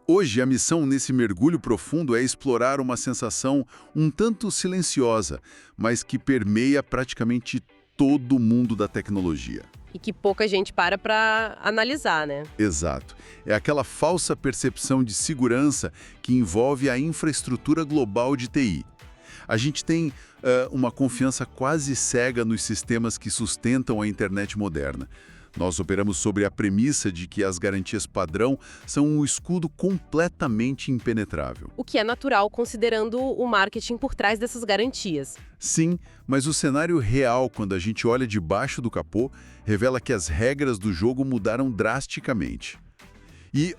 Hoje, a missão nesse mergulho profundo é explorar uma sensação um tanto silenciosa, mas que permeia praticamente todo o mundo da tecnologia. E que pouca gente para analisar, né? Exato. É aquela falsa percepção de segurança que envolve a infraestrutura global de TI. A gente tem uma confiança quase cega nos sistemas que sustentam a internet moderna. Nós operamos sobre a premissa de que as garantias padrão são um escudo completamente impenetrável. O que é natural considerando o marketing por trás dessas garantias. Sim, mas o cenário real, quando a gente olha debaixo do capô, revela que as regras do jogo mudaram drasticamente. E,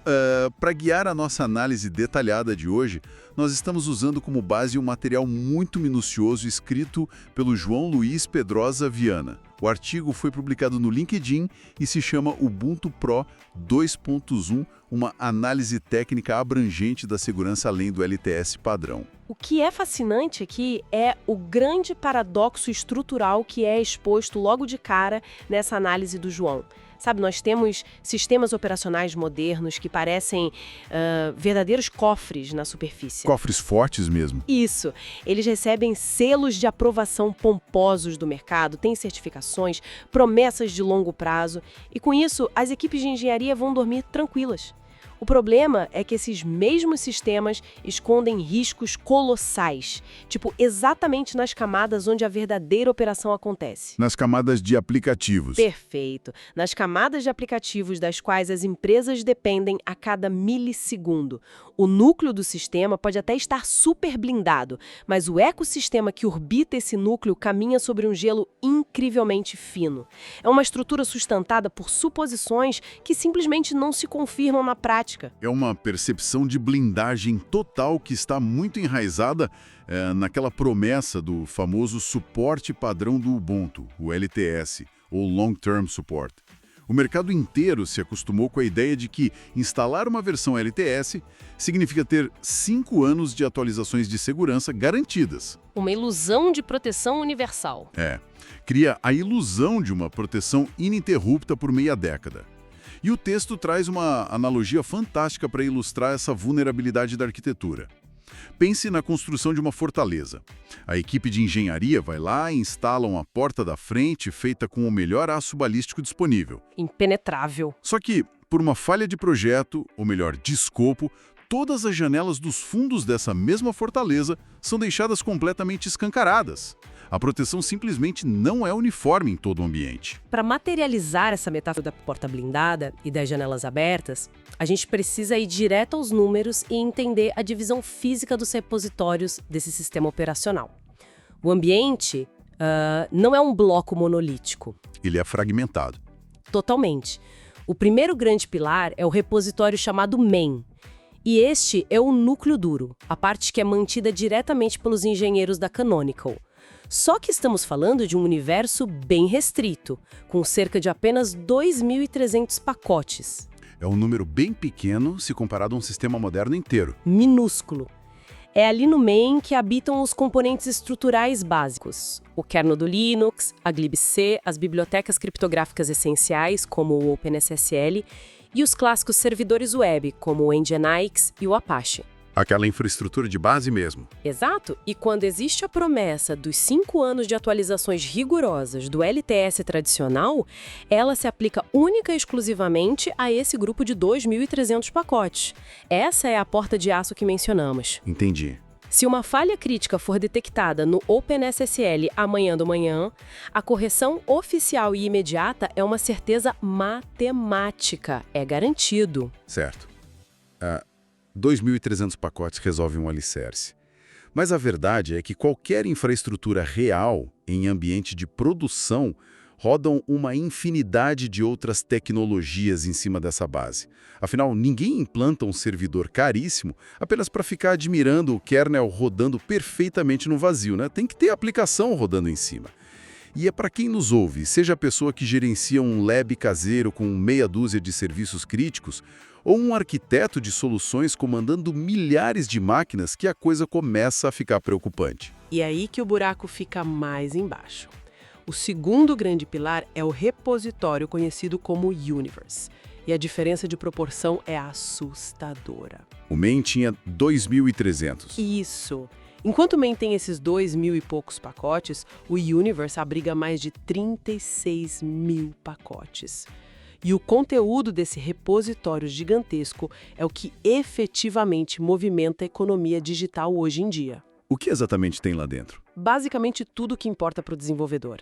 para guiar a nossa análise detalhada de hoje, nós estamos usando como base um material muito minucioso escrito pelo João Luiz Pedrosa Viana. O artigo foi publicado no LinkedIn e se chama Ubuntu Pro 2.1, uma análise técnica abrangente da segurança além do LTS padrão. O que é fascinante aqui é o grande paradoxo estrutural que é exposto logo de cara nessa análise do João. Sabe, nós temos sistemas operacionais modernos que parecem verdadeiros cofres na superfície. Cofres fortes mesmo. Isso. Eles recebem selos de aprovação pomposos do mercado, têm certificações, promessas de longo prazo. E com isso, as equipes de engenharia vão dormir tranquilas. O problema é que esses mesmos sistemas escondem riscos colossais, tipo exatamente nas camadas onde a verdadeira operação acontece. Nas camadas de aplicativos. Perfeito. Nas camadas de aplicativos das quais as empresas dependem a cada milissegundo. O núcleo do sistema pode até estar super blindado, mas o ecossistema que orbita esse núcleo caminha sobre um gelo incrivelmente fino. É uma estrutura sustentada por suposições que simplesmente não se confirmam na prática. É uma percepção de blindagem total que está muito enraizada naquela promessa do famoso suporte padrão do Ubuntu, o LTS, ou Long Term Support. O mercado inteiro se acostumou com a ideia de que instalar uma versão LTS significa ter 5 anos de atualizações de segurança garantidas. Uma ilusão de proteção universal. Cria a ilusão de uma proteção ininterrupta por meia década. E o texto traz uma analogia fantástica para ilustrar essa vulnerabilidade da arquitetura. Pense na construção de uma fortaleza. A equipe de engenharia vai lá e instala uma porta da frente feita com o melhor aço balístico disponível. Impenetrável. Só que, por uma falha de projeto, ou melhor, de escopo, todas as janelas dos fundos dessa mesma fortaleza são deixadas completamente escancaradas. A proteção simplesmente não é uniforme em todo o ambiente. Para materializar essa metáfora da porta blindada e das janelas abertas, a gente precisa ir direto aos números e entender a divisão física dos repositórios desse sistema operacional. O ambiente não é um bloco monolítico. Ele é fragmentado. Totalmente. O primeiro grande pilar é o repositório chamado main. E este é o núcleo duro, a parte que é mantida diretamente pelos engenheiros da Canonical. Só que estamos falando de um universo bem restrito, com cerca de apenas 2.300 pacotes. É um número bem pequeno se comparado a um sistema moderno inteiro. Minúsculo. É ali no main que habitam os componentes estruturais básicos. O kernel do Linux, a glibc, as bibliotecas criptográficas essenciais, como o OpenSSL, e os clássicos servidores web, como o Nginx e o Apache. Aquela infraestrutura de base mesmo. Exato. E quando existe a promessa dos 5 anos de atualizações rigorosas do LTS tradicional, ela se aplica única e exclusivamente a esse grupo de 2.300 pacotes. Essa é a porta de aço que mencionamos. Entendi. Se uma falha crítica for detectada no OpenSSL amanhã do manhã, a correção oficial e imediata é uma certeza matemática. É garantido. Certo. 2.300 pacotes resolvem um alicerce. Mas a verdade é que qualquer infraestrutura real em ambiente de produção rodam uma infinidade de outras tecnologias em cima dessa base. Afinal, ninguém implanta um servidor caríssimo apenas para ficar admirando o kernel rodando perfeitamente no vazio, né? Tem que ter aplicação rodando em cima. E é para quem nos ouve, seja a pessoa que gerencia um lab caseiro com meia dúzia de serviços críticos, ou um arquiteto de soluções comandando milhares de máquinas, que a coisa começa a ficar preocupante. E aí que o buraco fica mais embaixo. O segundo grande pilar é o repositório conhecido como Universe. E a diferença de proporção é assustadora. O Main tinha 2.300. Isso. Enquanto o Main tem esses 2.000 e poucos pacotes, o Universe abriga mais de 36 mil pacotes. E o conteúdo desse repositório gigantesco é o que efetivamente movimenta a economia digital hoje em dia. O que exatamente tem lá dentro? Basicamente tudo que importa para o desenvolvedor.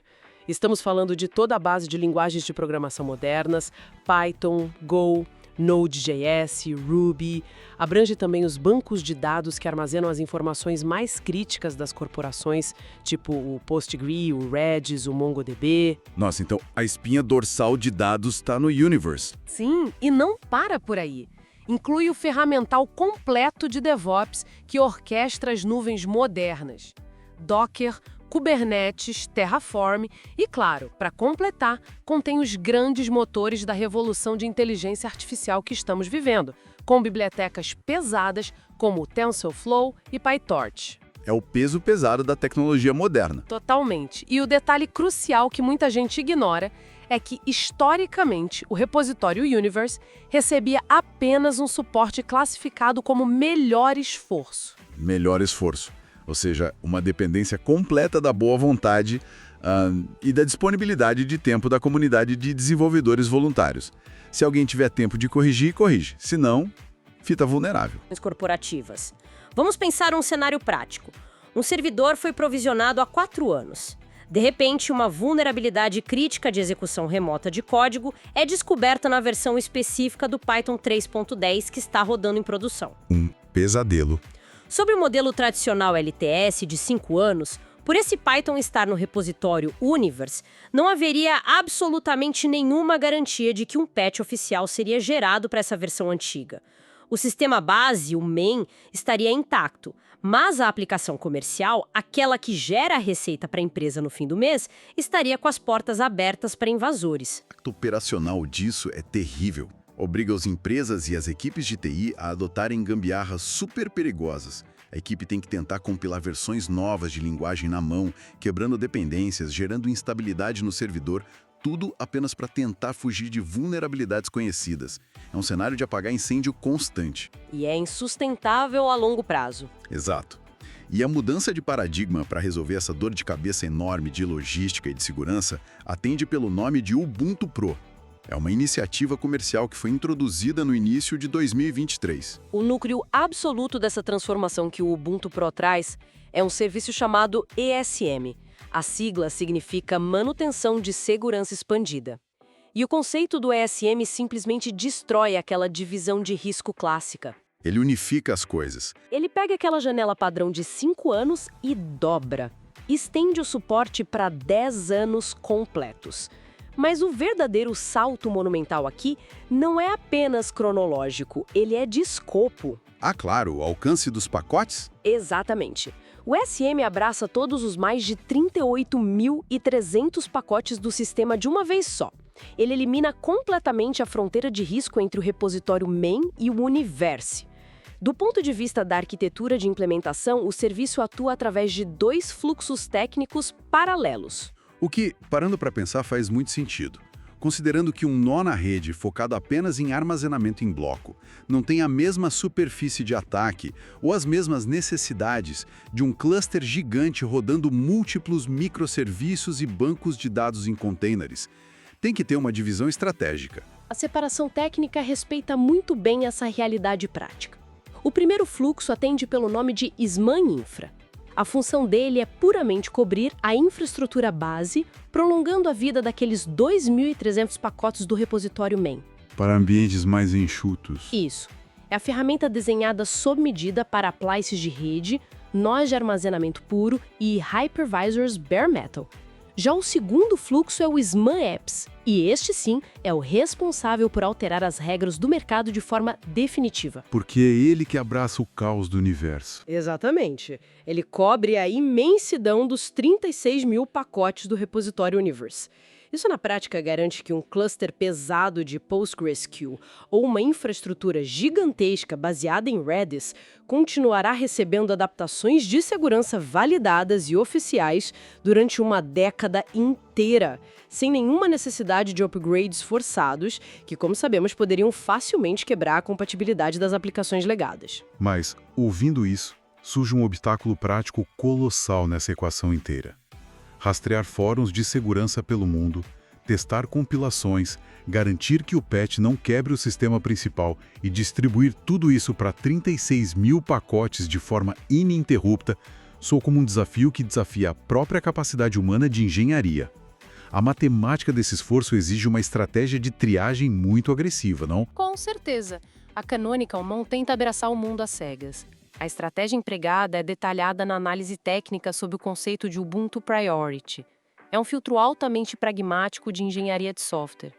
Estamos falando de toda a base de linguagens de programação modernas, Python, Go, Node.js, Ruby. Abrange também os bancos de dados que armazenam as informações mais críticas das corporações, tipo o Postgre, o Redis, o MongoDB. Nossa, então a espinha dorsal de dados está no Universe. Sim, e não para por aí. Inclui o ferramental completo de DevOps que orquestra as nuvens modernas. Docker, Kubernetes, Terraform e, claro, para completar, contém os grandes motores da revolução de inteligência artificial que estamos vivendo, com bibliotecas pesadas como o TensorFlow e PyTorch. É o peso pesado da tecnologia moderna. Totalmente. E o detalhe crucial que muita gente ignora é que, historicamente, o repositório Universe recebia apenas um suporte classificado como melhor esforço. Melhor esforço. Ou seja, uma dependência completa da boa vontade e da disponibilidade de tempo da comunidade de desenvolvedores voluntários. Se alguém tiver tempo de corrigir, corrige. Se não, fita vulnerável. Corporativas. Vamos pensar um cenário prático. Um servidor foi provisionado há 4 anos. De repente, uma vulnerabilidade crítica de execução remota de código é descoberta na versão específica do Python 3.10 que está rodando em produção. Um pesadelo. Sobre o modelo tradicional LTS de 5 anos, por esse Python estar no repositório Universe, não haveria absolutamente nenhuma garantia de que um patch oficial seria gerado para essa versão antiga. O sistema base, o main, estaria intacto, mas a aplicação comercial, aquela que gera a receita para a empresa no fim do mês, estaria com as portas abertas para invasores. O impacto operacional disso é terrível. Obriga as empresas e as equipes de TI a adotarem gambiarras super perigosas. A equipe tem que tentar compilar versões novas de linguagem na mão, quebrando dependências, gerando instabilidade no servidor, tudo apenas para tentar fugir de vulnerabilidades conhecidas. É um cenário de apagar incêndio constante. E é insustentável a longo prazo. Exato. E a mudança de paradigma para resolver essa dor de cabeça enorme de logística e de segurança atende pelo nome de Ubuntu Pro. É uma iniciativa comercial que foi introduzida no início de 2023. O núcleo absoluto dessa transformação que o Ubuntu Pro traz é um serviço chamado ESM. A sigla significa Manutenção de Segurança Expandida. E o conceito do ESM simplesmente destrói aquela divisão de risco clássica. Ele unifica as coisas. Ele pega aquela janela padrão de 5 anos e dobra. Estende o suporte para 10 anos completos. Mas o verdadeiro salto monumental aqui não é apenas cronológico, ele é de escopo. Ah, claro, o alcance dos pacotes? Exatamente. O SM abraça todos os mais de 38.300 pacotes do sistema de uma vez só. Ele elimina completamente a fronteira de risco entre o repositório main e o Universe. Do ponto de vista da arquitetura de implementação, o serviço atua através de 2 fluxos técnicos paralelos. O que, parando para pensar, faz muito sentido. Considerando que um nó na rede focado apenas em armazenamento em bloco não tem a mesma superfície de ataque ou as mesmas necessidades de um cluster gigante rodando múltiplos microserviços e bancos de dados em containers, tem que ter uma divisão estratégica. A separação técnica respeita muito bem essa realidade prática. O primeiro fluxo atende pelo nome de SMAN Infra. A função dele é puramente cobrir a infraestrutura base, prolongando a vida daqueles 2.300 pacotes do repositório main. Para ambientes mais enxutos. Isso. É a ferramenta desenhada sob medida para appliances de rede, nós de armazenamento puro e hypervisors bare metal. Já o segundo fluxo é o SMAN Apps, e este sim é o responsável por alterar as regras do mercado de forma definitiva. Porque é ele que abraça o caos do universo. Exatamente. Ele cobre a imensidão dos 36 mil pacotes do repositório Universe. Isso na prática garante que um cluster pesado de PostgreSQL ou uma infraestrutura gigantesca baseada em Redis continuará recebendo adaptações de segurança validadas e oficiais durante uma década inteira, sem nenhuma necessidade de upgrades forçados, que, como sabemos, poderiam facilmente quebrar a compatibilidade das aplicações legadas. Mas, ouvindo isso, surge um obstáculo prático colossal nessa equação inteira. Rastrear fóruns de segurança pelo mundo, testar compilações, garantir que o patch não quebre o sistema principal e distribuir tudo isso para 36 mil pacotes de forma ininterrupta soa como um desafio que desafia a própria capacidade humana de engenharia. A matemática desse esforço exige uma estratégia de triagem muito agressiva, não? Com certeza. A Canonical não tenta abraçar o mundo às cegas. A estratégia empregada é detalhada na análise técnica sob o conceito de Ubuntu Priority. É um filtro altamente pragmático de engenharia de software.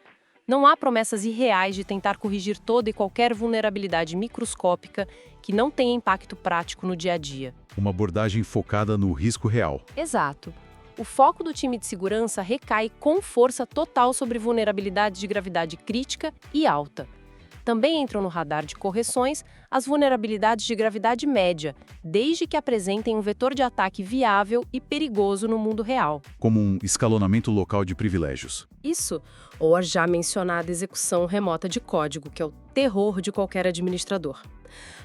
Não há promessas irreais de tentar corrigir toda e qualquer vulnerabilidade microscópica que não tenha impacto prático no dia a dia. Uma abordagem focada no risco real. Exato. O foco do time de segurança recai com força total sobre vulnerabilidades de gravidade crítica e alta. Também entram no radar de correções as vulnerabilidades de gravidade média, desde que apresentem um vetor de ataque viável e perigoso no mundo real. Como um escalonamento local de privilégios. Isso, ou a já mencionada execução remota de código, que é o terror de qualquer administrador.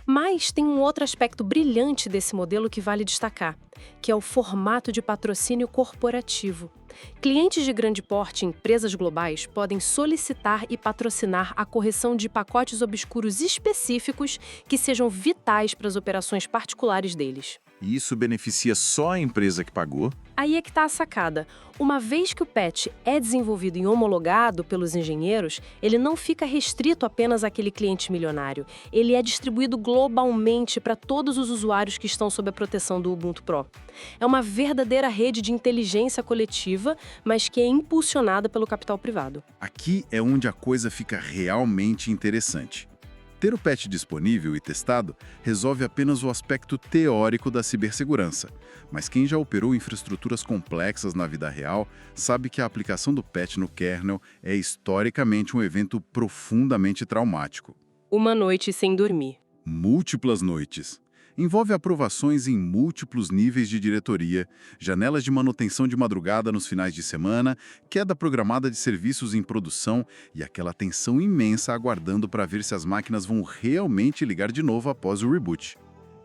Mas tem um outro aspecto brilhante desse modelo que vale destacar, que é o formato de patrocínio corporativo. Clientes de grande porte e empresas globais podem solicitar e patrocinar a correção de pacotes obscuros específicos que sejam vitais para as operações particulares deles. E isso beneficia só a empresa que pagou? Aí é que está a sacada. Uma vez que o patch é desenvolvido e homologado pelos engenheiros, ele não fica restrito apenas àquele cliente milionário. Ele é distribuído globalmente para todos os usuários que estão sob a proteção do Ubuntu Pro. É uma verdadeira rede de inteligência coletiva, mas que é impulsionada pelo capital privado. Aqui é onde a coisa fica realmente interessante. Ter o patch disponível e testado resolve apenas o aspecto teórico da cibersegurança, mas quem já operou infraestruturas complexas na vida real sabe que a aplicação do patch no kernel é historicamente um evento profundamente traumático. Uma noite sem dormir. Múltiplas noites. Envolve aprovações em múltiplos níveis de diretoria, janelas de manutenção de madrugada nos finais de semana, queda programada de serviços em produção e aquela tensão imensa aguardando para ver se as máquinas vão realmente ligar de novo após o reboot.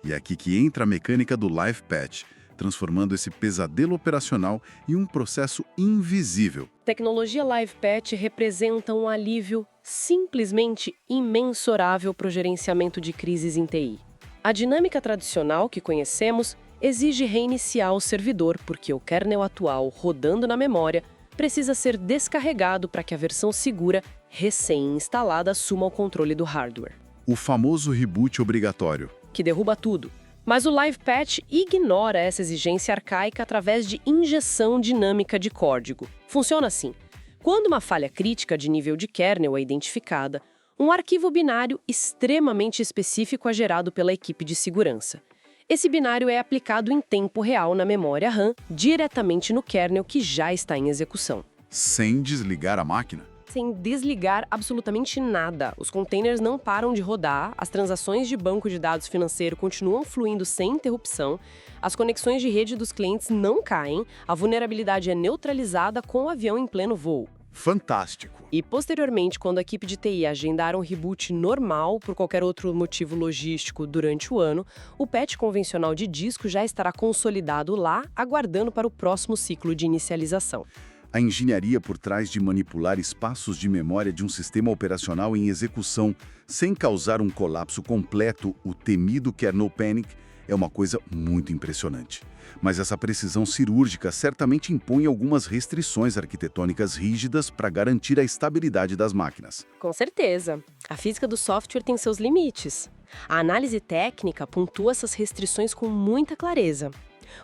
E é aqui que entra a mecânica do Live Patch, transformando esse pesadelo operacional em um processo invisível. Tecnologia Live Patch representa um alívio simplesmente imensurável para o gerenciamento de crises em TI. A dinâmica tradicional que conhecemos exige reiniciar o servidor porque o kernel atual, rodando na memória, precisa ser descarregado para que a versão segura, recém-instalada, assuma o controle do hardware. O famoso reboot obrigatório. Que derruba tudo. Mas o Live Patch ignora essa exigência arcaica através de injeção dinâmica de código. Funciona assim. Quando uma falha crítica de nível de kernel é identificada, um arquivo binário extremamente específico é gerado pela equipe de segurança. Esse binário é aplicado em tempo real na memória RAM, diretamente no kernel que já está em execução. Sem desligar a máquina? Sem desligar absolutamente nada. Os containers não param de rodar, as transações de banco de dados financeiro continuam fluindo sem interrupção, as conexões de rede dos clientes não caem, a vulnerabilidade é neutralizada com o avião em pleno voo. Fantástico! E, posteriormente, quando a equipe de TI agendar um reboot normal por qualquer outro motivo logístico durante o ano, o patch convencional de disco já estará consolidado lá, aguardando para o próximo ciclo de inicialização. A engenharia por trás de manipular espaços de memória de um sistema operacional em execução sem causar um colapso completo, o temido kernel panic, é uma coisa muito impressionante. Mas essa precisão cirúrgica certamente impõe algumas restrições arquitetônicas rígidas para garantir a estabilidade das máquinas. Com certeza. A física do software tem seus limites. A análise técnica pontua essas restrições com muita clareza.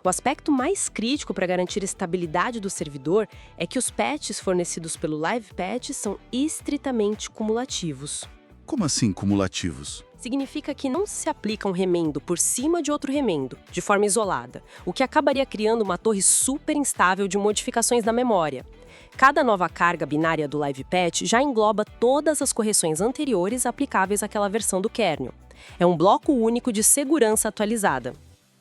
O aspecto mais crítico para garantir a estabilidade do servidor é que os patches fornecidos pelo Live Patch são estritamente cumulativos. Como assim cumulativos? Significa que não se aplica um remendo por cima de outro remendo, de forma isolada, o que acabaria criando uma torre super instável de modificações na memória. Cada nova carga binária do Live Patch já engloba todas as correções anteriores aplicáveis àquela versão do kernel. É um bloco único de segurança atualizada.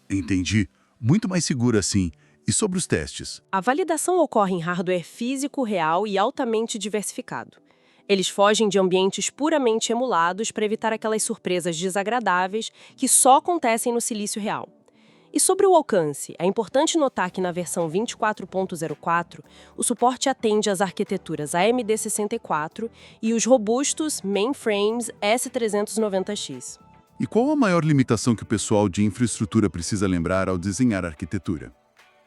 Entendi. Muito mais seguro assim. E sobre os testes? A validação ocorre em hardware físico real e altamente diversificado. Eles fogem de ambientes puramente emulados para evitar aquelas surpresas desagradáveis que só acontecem no silício real. E sobre o alcance, é importante notar que na versão 24.04, o suporte atende às arquiteturas AMD64 e os robustos mainframes S390X. E qual a maior limitação que o pessoal de infraestrutura precisa lembrar ao desenhar a arquitetura?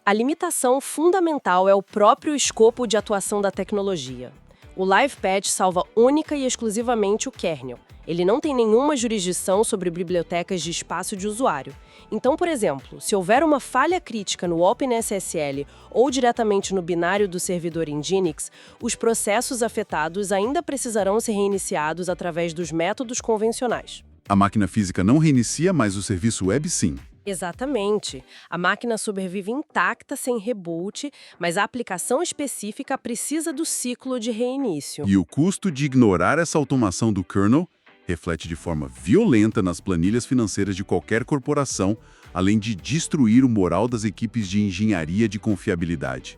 A limitação fundamental é o próprio escopo de atuação da tecnologia. O Live Patch salva única e exclusivamente o kernel. Ele não tem nenhuma jurisdição sobre bibliotecas de espaço de usuário. Então, por exemplo, se houver uma falha crítica no OpenSSL ou diretamente no binário do servidor Nginx, os processos afetados ainda precisarão ser reiniciados através dos métodos convencionais. A máquina física não reinicia, mas o serviço web sim. Exatamente. A máquina sobrevive intacta sem reboot, mas a aplicação específica precisa do ciclo de reinício. E o custo de ignorar essa automação do kernel reflete de forma violenta nas planilhas financeiras de qualquer corporação, além de destruir o moral das equipes de engenharia de confiabilidade.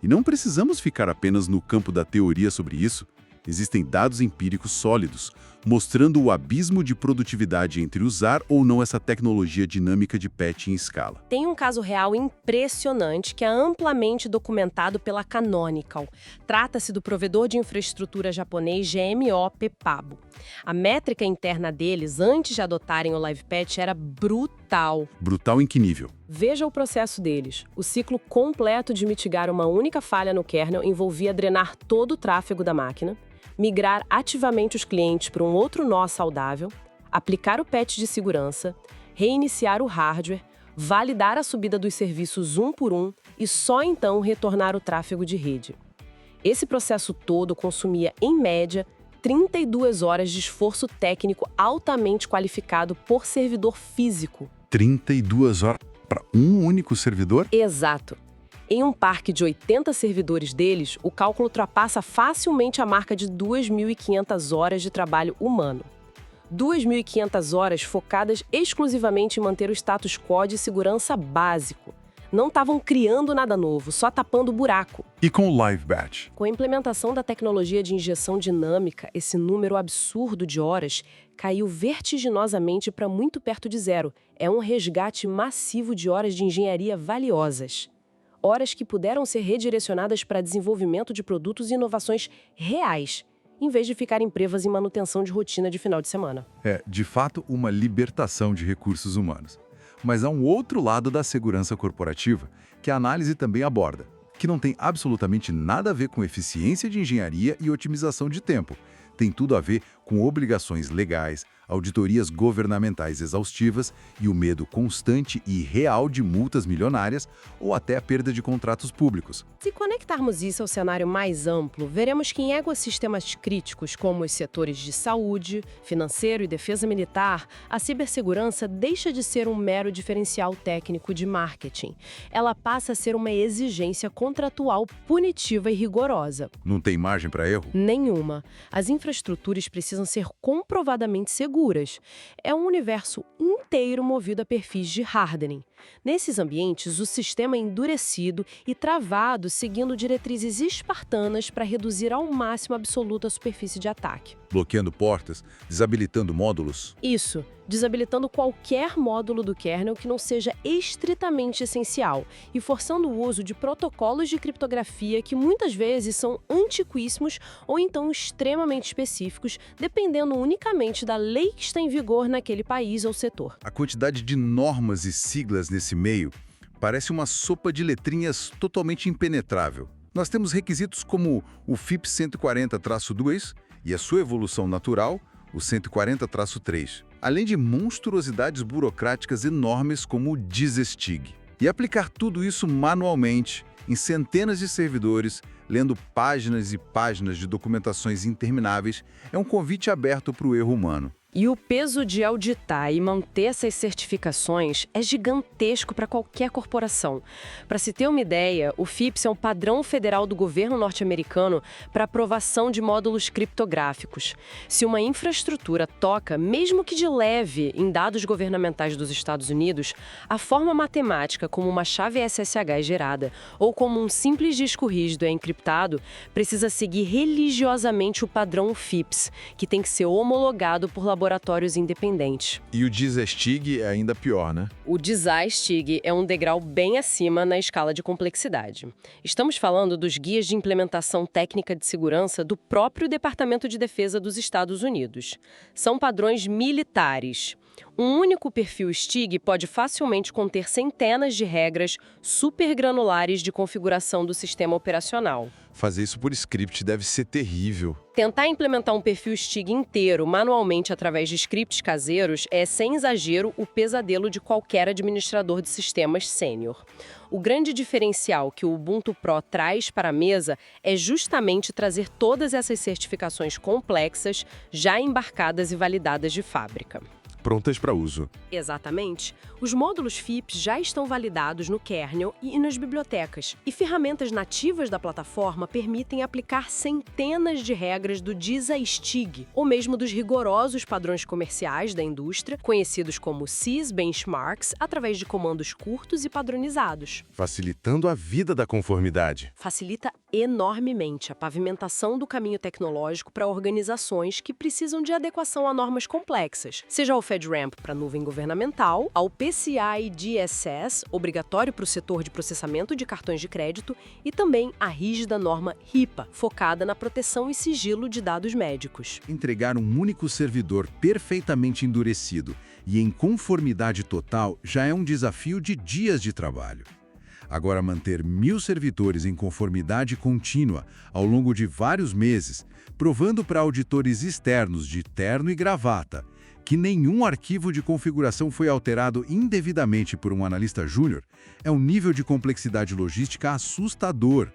E não precisamos ficar apenas no campo da teoria sobre isso. Existem dados empíricos sólidos, mostrando o abismo de produtividade entre usar ou não essa tecnologia dinâmica de patch em escala. Tem um caso real impressionante que é amplamente documentado pela Canonical. Trata-se do provedor de infraestrutura japonês GMO Pepabo. A métrica interna deles, antes de adotarem o Live Patch, era brutal. Brutal em que nível? Veja o processo deles. O ciclo completo de mitigar uma única falha no kernel envolvia drenar todo o tráfego da máquina, migrar ativamente os clientes para um outro nó saudável, aplicar o patch de segurança, reiniciar o hardware, validar a subida dos serviços um por um e só então retornar o tráfego de rede. Esse processo todo consumia, em média, 32 horas de esforço técnico altamente qualificado por servidor físico. 32 horas para um único servidor? Exato. Em um parque de 80 servidores deles, o cálculo ultrapassa facilmente a marca de 2.500 horas de trabalho humano. 2.500 horas focadas exclusivamente em manter o status quo de segurança básico. Não estavam criando nada novo, só tapando o buraco. E com o Live Batch? Com a implementação da tecnologia de injeção dinâmica, esse número absurdo de horas caiu vertiginosamente para muito perto de zero. É um resgate massivo de horas de engenharia valiosas. Horas que puderam ser redirecionadas para desenvolvimento de produtos e inovações reais, em vez de ficarem prevas em manutenção de rotina de final de semana. É, de fato, uma libertação de recursos humanos. Mas há um outro lado da segurança corporativa que a análise também aborda, que não tem absolutamente nada a ver com eficiência de engenharia e otimização de tempo. Tem tudo a ver com obrigações legais, auditorias governamentais exaustivas e o medo constante e real de multas milionárias ou até a perda de contratos públicos. Se conectarmos isso ao cenário mais amplo, veremos que em ecossistemas críticos como os setores de saúde, financeiro e defesa militar, a cibersegurança deixa de ser um mero diferencial técnico de marketing. Ela passa a ser uma exigência contratual punitiva e rigorosa. Não tem margem para erro? Nenhuma. As infraestruturas precisam ser comprovadamente seguras. É um universo inteiro movido a perfis de hardening. Nesses ambientes, o sistema é endurecido e travado seguindo diretrizes espartanas para reduzir ao máximo absoluta a superfície de ataque. Bloqueando portas, desabilitando módulos. Isso, desabilitando qualquer módulo do kernel que não seja estritamente essencial e forçando o uso de protocolos de criptografia que muitas vezes são antiquíssimos ou então extremamente específicos, dependendo unicamente da lei que está em vigor naquele país ou setor. A quantidade de normas e siglas nesse meio parece uma sopa de letrinhas totalmente impenetrável. Nós temos requisitos como o FIPS 140-2 e a sua evolução natural, o 140-3, além de monstruosidades burocráticas enormes como o DISESTIG. E aplicar tudo isso manualmente, em centenas de servidores, lendo páginas e páginas de documentações intermináveis, é um convite aberto para o erro humano. E o peso de auditar e manter essas certificações é gigantesco para qualquer corporação. Para se ter uma ideia, o FIPS é um padrão federal do governo norte-americano para aprovação de módulos criptográficos. Se uma infraestrutura toca, mesmo que de leve, em dados governamentais dos Estados Unidos, a forma matemática como uma chave SSH é gerada ou como um simples disco rígido é encriptado, precisa seguir religiosamente o padrão FIPS, que tem que ser homologado por laboratórios independentes. E o DISA-STIG é ainda pior, né? O DISA-STIG é um degrau bem acima na escala de complexidade. Estamos falando dos guias de implementação técnica de segurança do próprio Departamento de Defesa dos Estados Unidos. São padrões militares. Um único perfil STIG pode facilmente conter centenas de regras supergranulares de configuração do sistema operacional. Fazer isso por script deve ser terrível. Tentar implementar um perfil STIG inteiro manualmente através de scripts caseiros é, sem exagero, o pesadelo de qualquer administrador de sistemas sênior. O grande diferencial que o Ubuntu Pro traz para a mesa é justamente trazer todas essas certificações complexas, já embarcadas e validadas de fábrica. Prontas para uso. Exatamente. Os módulos FIPS já estão validados no kernel e nas bibliotecas. E ferramentas nativas da plataforma permitem aplicar centenas de regras do DISA-STIG, ou mesmo dos rigorosos padrões comerciais da indústria, conhecidos como SIS Benchmarks, através de comandos curtos e padronizados. Facilitando a vida da conformidade. Facilita enormemente a pavimentação do caminho tecnológico para organizações que precisam de adequação a normas complexas, seja ao FedRAMP para nuvem governamental, ao PCI DSS, obrigatório para o setor de processamento de cartões de crédito, e também a rígida norma HIPAA, focada na proteção e sigilo de dados médicos. Entregar um único servidor perfeitamente endurecido e em conformidade total já é um desafio de dias de trabalho. Agora, manter 1000 servidores em conformidade contínua ao longo de vários meses, provando para auditores externos de terno e gravata que nenhum arquivo de configuração foi alterado indevidamente por um analista júnior, é um nível de complexidade logística assustador.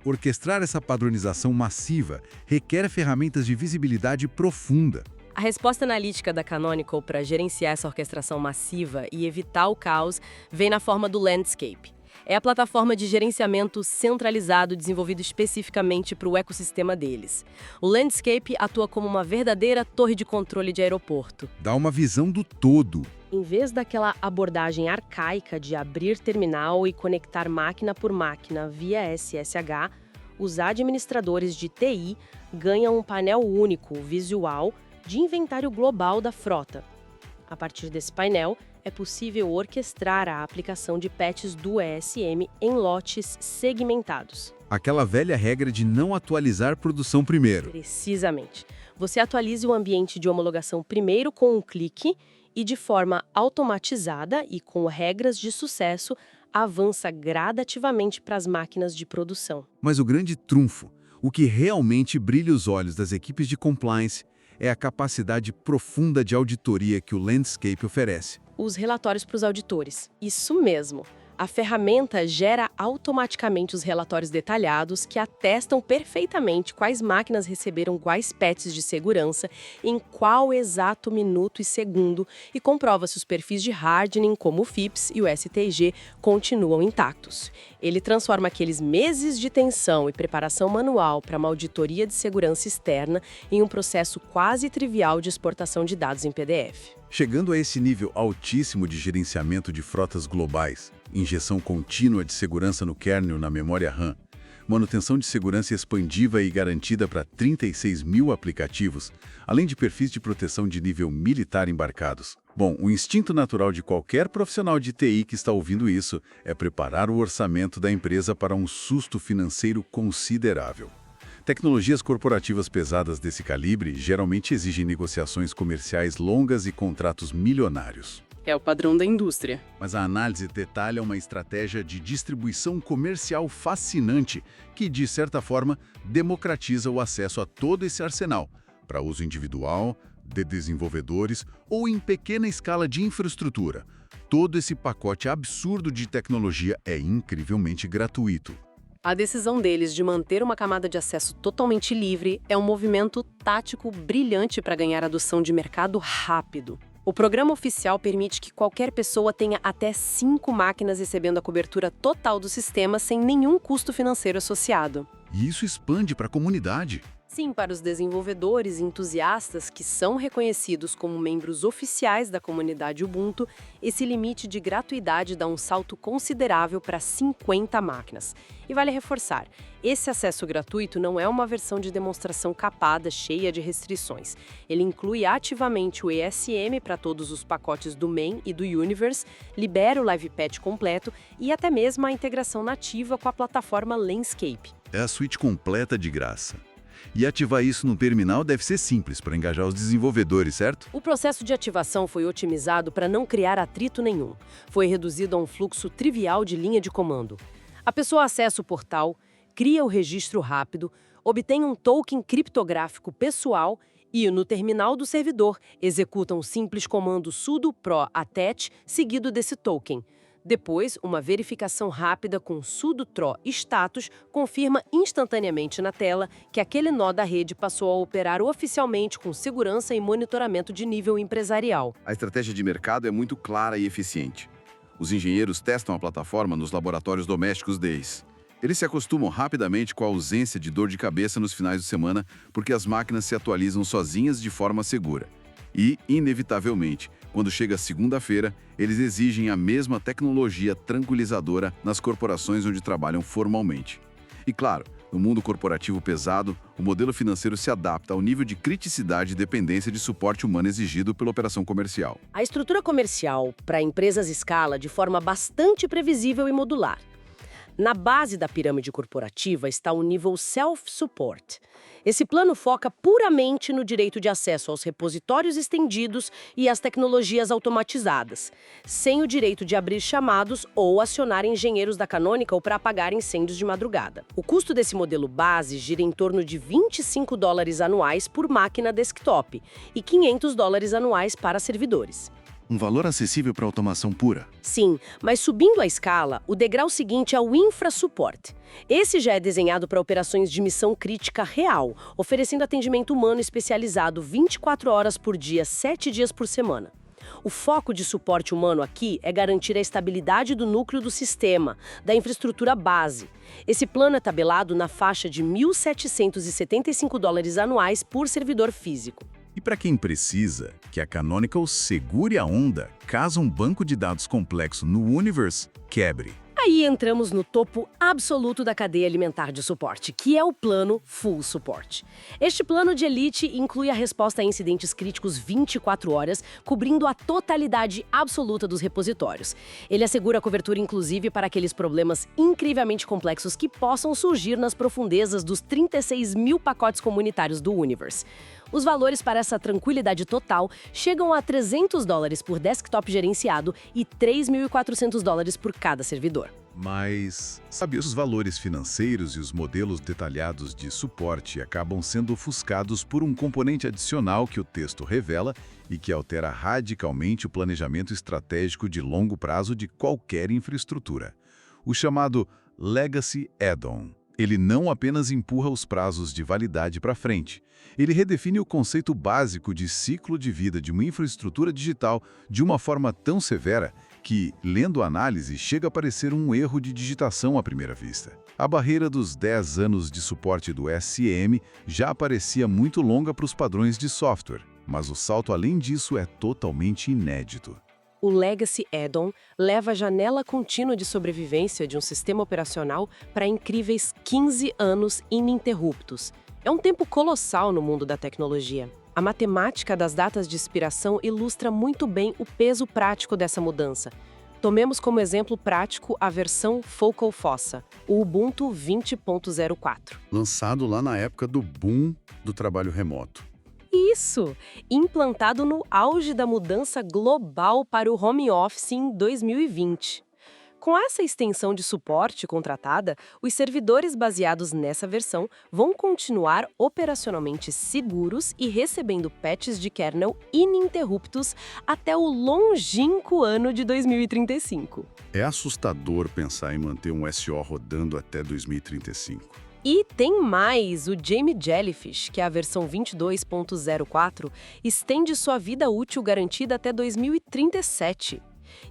Orquestrar essa padronização massiva requer ferramentas de visibilidade profunda. A resposta analítica da Canonical para gerenciar essa orquestração massiva e evitar o caos vem na forma do Landscape. É a plataforma de gerenciamento centralizado desenvolvido especificamente para o ecossistema deles. O Landscape atua como uma verdadeira torre de controle de aeroporto. Dá uma visão do todo. Em vez daquela abordagem arcaica de abrir terminal e conectar máquina por máquina via SSH, os administradores de TI ganham um painel único, visual, de inventário global da frota. A partir desse painel, é possível orquestrar a aplicação de patches do ESM em lotes segmentados. Aquela velha regra de não atualizar produção primeiro. Precisamente. Você atualiza o ambiente de homologação primeiro com um clique e, de forma automatizada e com regras de sucesso, avança gradativamente para as máquinas de produção. Mas o grande trunfo, o que realmente brilha os olhos das equipes de compliance, é a capacidade profunda de auditoria que o Landscape oferece. Os relatórios para os auditores. Isso mesmo. A ferramenta gera automaticamente os relatórios detalhados que atestam perfeitamente quais máquinas receberam quais patches de segurança, em qual exato minuto e segundo, e comprova se os perfis de hardening, como o FIPS e o STG, continuam intactos. Ele transforma aqueles meses de tensão e preparação manual para uma auditoria de segurança externa em um processo quase trivial de exportação de dados em PDF. Chegando a esse nível altíssimo de gerenciamento de frotas globais, injeção contínua de segurança no kernel na memória RAM, manutenção de segurança expandida e garantida para 36 mil aplicativos, além de perfis de proteção de nível militar embarcados. Bom, o instinto natural de qualquer profissional de TI que está ouvindo isso é preparar o orçamento da empresa para um susto financeiro considerável. Tecnologias corporativas pesadas desse calibre geralmente exigem negociações comerciais longas e contratos milionários. É o padrão da indústria. Mas a análise detalha uma estratégia de distribuição comercial fascinante que, de certa forma, democratiza o acesso a todo esse arsenal, para uso individual, de desenvolvedores ou em pequena escala de infraestrutura. Todo esse pacote absurdo de tecnologia é incrivelmente gratuito. A decisão deles de manter uma camada de acesso totalmente livre é um movimento tático brilhante para ganhar adoção de mercado rápido. O programa oficial permite que qualquer pessoa tenha até 5 máquinas recebendo a cobertura total do sistema sem nenhum custo financeiro associado. E isso expande para a comunidade. Sim, para os desenvolvedores e entusiastas que são reconhecidos como membros oficiais da comunidade Ubuntu, esse limite de gratuidade dá um salto considerável para 50 máquinas. E vale reforçar, esse acesso gratuito não é uma versão de demonstração capada, cheia de restrições. Ele inclui ativamente o ESM para todos os pacotes do Main e do Universe, libera o Live Patch completo e até mesmo a integração nativa com a plataforma Landscape. É a suíte completa de graça. E ativar isso no terminal deve ser simples para engajar os desenvolvedores, certo? O processo de ativação foi otimizado para não criar atrito nenhum. Foi reduzido a um fluxo trivial de linha de comando. A pessoa acessa o portal, cria o registro rápido, obtém um token criptográfico pessoal e, no terminal do servidor, executa um simples comando sudo pro attach seguido desse token. Depois, uma verificação rápida com sudo tro status confirma instantaneamente na tela que aquele nó da rede passou a operar oficialmente com segurança e monitoramento de nível empresarial. A estratégia de mercado é muito clara e eficiente. Os engenheiros testam a plataforma nos laboratórios domésticos deles. Eles se acostumam rapidamente com a ausência de dor de cabeça nos finais de semana porque as máquinas se atualizam sozinhas de forma segura. E, inevitavelmente, quando chega segunda-feira, eles exigem a mesma tecnologia tranquilizadora nas corporações onde trabalham formalmente. E claro, no mundo corporativo pesado, o modelo financeiro se adapta ao nível de criticidade e dependência de suporte humano exigido pela operação comercial. A estrutura comercial para empresas escala de forma bastante previsível e modular. Na base da pirâmide corporativa está o nível Self-Support. Esse plano foca puramente no direito de acesso aos repositórios estendidos e às tecnologias automatizadas, sem o direito de abrir chamados ou acionar engenheiros da Canonical para apagar incêndios de madrugada. O custo desse modelo base gira em torno de $25 anuais por máquina desktop e $500 anuais para servidores. Um valor acessível para automação pura. Sim, mas subindo a escala, o degrau seguinte é o InfraSupport. Esse já é desenhado para operações de missão crítica real, oferecendo atendimento humano especializado 24 horas por dia, 7 dias por semana. O foco de suporte humano aqui é garantir a estabilidade do núcleo do sistema, da infraestrutura base. Esse plano é tabelado na faixa de $1.775 anuais por servidor físico. E para quem precisa que a Canonical segure a onda caso um banco de dados complexo no Universe quebre. Aí entramos no topo absoluto da cadeia alimentar de suporte, que é o plano Full Support. Este plano de elite inclui a resposta a incidentes críticos 24 horas, cobrindo a totalidade absoluta dos repositórios. Ele assegura a cobertura inclusive para aqueles problemas incrivelmente complexos que possam surgir nas profundezas dos 36 mil pacotes comunitários do Universe. Os valores para essa tranquilidade total chegam a $300 por desktop gerenciado e $3.400 por cada servidor. Mas, sabe, os valores financeiros e os modelos detalhados de suporte acabam sendo ofuscados por um componente adicional que o texto revela e que altera radicalmente o planejamento estratégico de longo prazo de qualquer infraestrutura. O chamado Legacy Add-on. Ele não apenas empurra os prazos de validade para frente, ele redefine o conceito básico de ciclo de vida de uma infraestrutura digital de uma forma tão severa que, lendo a análise, chega a parecer um erro de digitação à primeira vista. A barreira dos 10 anos de suporte do SM já parecia muito longa para os padrões de software, mas o salto além disso é totalmente inédito. O Legacy Add-on leva a janela contínua de sobrevivência de um sistema operacional para incríveis 15 anos ininterruptos. É um tempo colossal no mundo da tecnologia. A matemática das datas de expiração ilustra muito bem o peso prático dessa mudança. Tomemos como exemplo prático a versão Focal Fossa, o Ubuntu 20.04. Lançado lá na época do boom do trabalho remoto. Isso! Implantado no auge da mudança global para o home office em 2020. com essa extensão de suporte contratada, os servidores baseados nessa versão vão continuar operacionalmente seguros e recebendo patches de kernel ininterruptos até o longínquo ano de 2035. É assustador pensar em manter um SO rodando até 2035. E tem mais, o Jamie Jellyfish, que é a versão 22.04, estende sua vida útil garantida até 2037.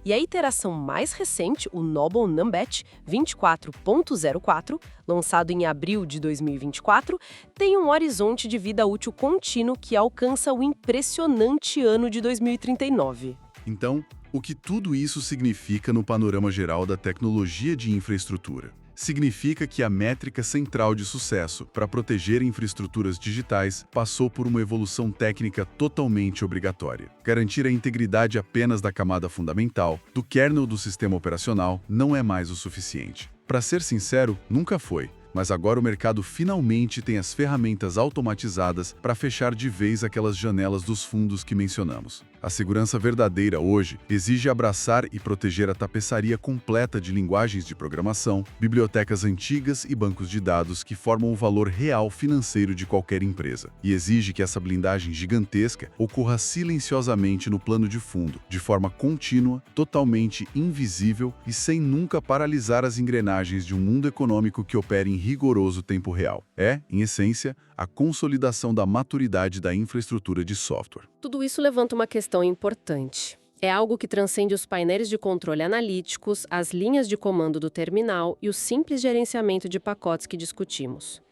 E a iteração mais recente, o Noble Numbat 24.04, lançado em abril de 2024, tem um horizonte de vida útil contínuo que alcança o impressionante ano de 2039. Então, o que tudo isso significa no panorama geral da tecnologia de infraestrutura? Significa que a métrica central de sucesso para proteger infraestruturas digitais passou por uma evolução técnica totalmente obrigatória. Garantir a integridade apenas da camada fundamental, do kernel do sistema operacional, não é mais o suficiente. Para ser sincero, nunca foi. Mas agora o mercado finalmente tem as ferramentas automatizadas para fechar de vez aquelas janelas dos fundos que mencionamos. A segurança verdadeira hoje exige abraçar e proteger a tapeçaria completa de linguagens de programação, bibliotecas antigas e bancos de dados que formam o valor real financeiro de qualquer empresa. E exige que essa blindagem gigantesca ocorra silenciosamente no plano de fundo, de forma contínua, totalmente invisível e sem nunca paralisar as engrenagens de um mundo econômico que opera em rigoroso tempo real. É, em essência, a consolidação da maturidade da infraestrutura de software. Tudo isso levanta uma questão importante. É algo que transcende os painéis de controle analíticos, as linhas de comando do terminal e o simples gerenciamento de pacotes que discutimos.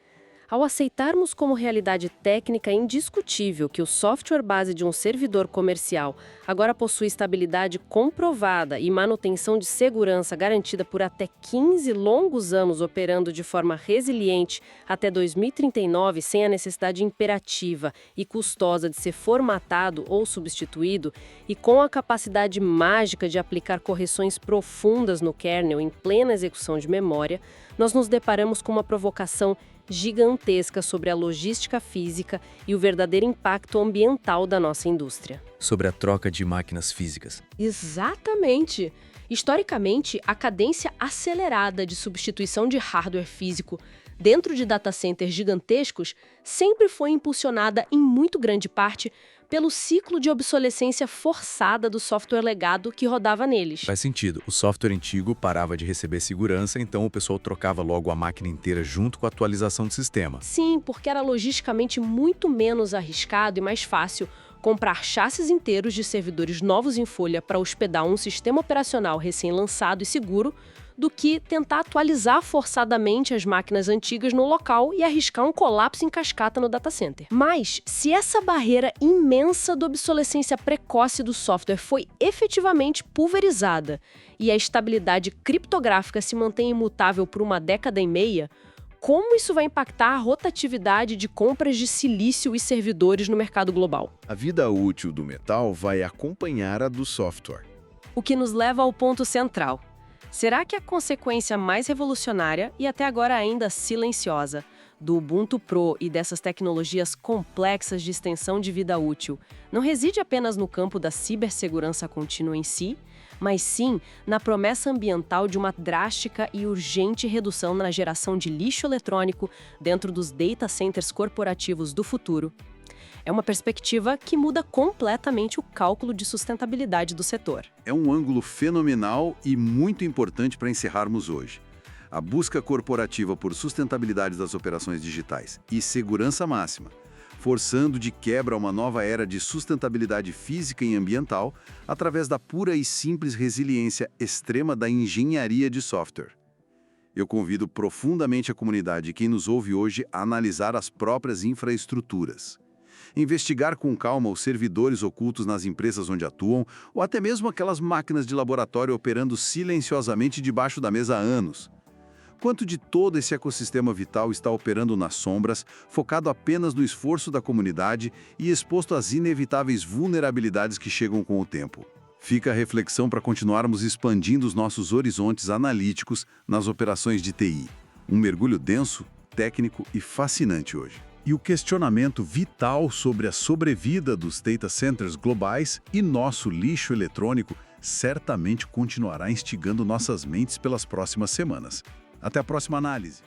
Ao aceitarmos como realidade técnica indiscutível que o software base de um servidor comercial agora possui estabilidade comprovada e manutenção de segurança garantida por até 15 longos anos operando de forma resiliente até 2039 sem a necessidade imperativa e custosa de ser formatado ou substituído e com a capacidade mágica de aplicar correções profundas no kernel em plena execução de memória, nós nos deparamos com uma provocação gigantesca sobre a logística física e o verdadeiro impacto ambiental da nossa indústria. Sobre a troca de máquinas físicas. Exatamente! Historicamente, a cadência acelerada de substituição de hardware físico dentro de data centers gigantescos sempre foi impulsionada em muito grande parte pelo ciclo de obsolescência forçada do software legado que rodava neles. Faz sentido. O software antigo parava de receber segurança, então o pessoal trocava logo a máquina inteira junto com a atualização do sistema. Sim, porque era logisticamente muito menos arriscado e mais fácil comprar chassis inteiros de servidores novos em folha para hospedar um sistema operacional recém-lançado e seguro, do que tentar atualizar forçadamente as máquinas antigas no local e arriscar um colapso em cascata no data center. Mas, se essa barreira imensa da obsolescência precoce do software foi efetivamente pulverizada e a estabilidade criptográfica se mantém imutável por uma década e meia, como isso vai impactar a rotatividade de compras de silício e servidores no mercado global? A vida útil do metal vai acompanhar a do software. O que nos leva ao ponto central. Será que a consequência mais revolucionária e até agora ainda silenciosa do Ubuntu Pro e dessas tecnologias complexas de extensão de vida útil não reside apenas no campo da cibersegurança contínua em si, mas sim na promessa ambiental de uma drástica e urgente redução na geração de lixo eletrônico dentro dos data centers corporativos do futuro? É uma perspectiva que muda completamente o cálculo de sustentabilidade do setor. É um ângulo fenomenal e muito importante para encerrarmos hoje. A busca corporativa por sustentabilidade das operações digitais e segurança máxima, forçando de quebra uma nova era de sustentabilidade física e ambiental através da pura e simples resiliência extrema da engenharia de software. Eu convido profundamente a comunidade e quem nos ouve hoje a analisar as próprias infraestruturas. Investigar com calma os servidores ocultos nas empresas onde atuam ou até mesmo aquelas máquinas de laboratório operando silenciosamente debaixo da mesa há anos. Quanto de todo esse ecossistema vital está operando nas sombras, focado apenas no esforço da comunidade e exposto às inevitáveis vulnerabilidades que chegam com o tempo? Fica a reflexão para continuarmos expandindo os nossos horizontes analíticos nas operações de TI. Um mergulho denso, técnico e fascinante hoje. E o questionamento vital sobre a sobrevida dos data centers globais e nosso lixo eletrônico certamente continuará instigando nossas mentes pelas próximas semanas. Até a próxima análise.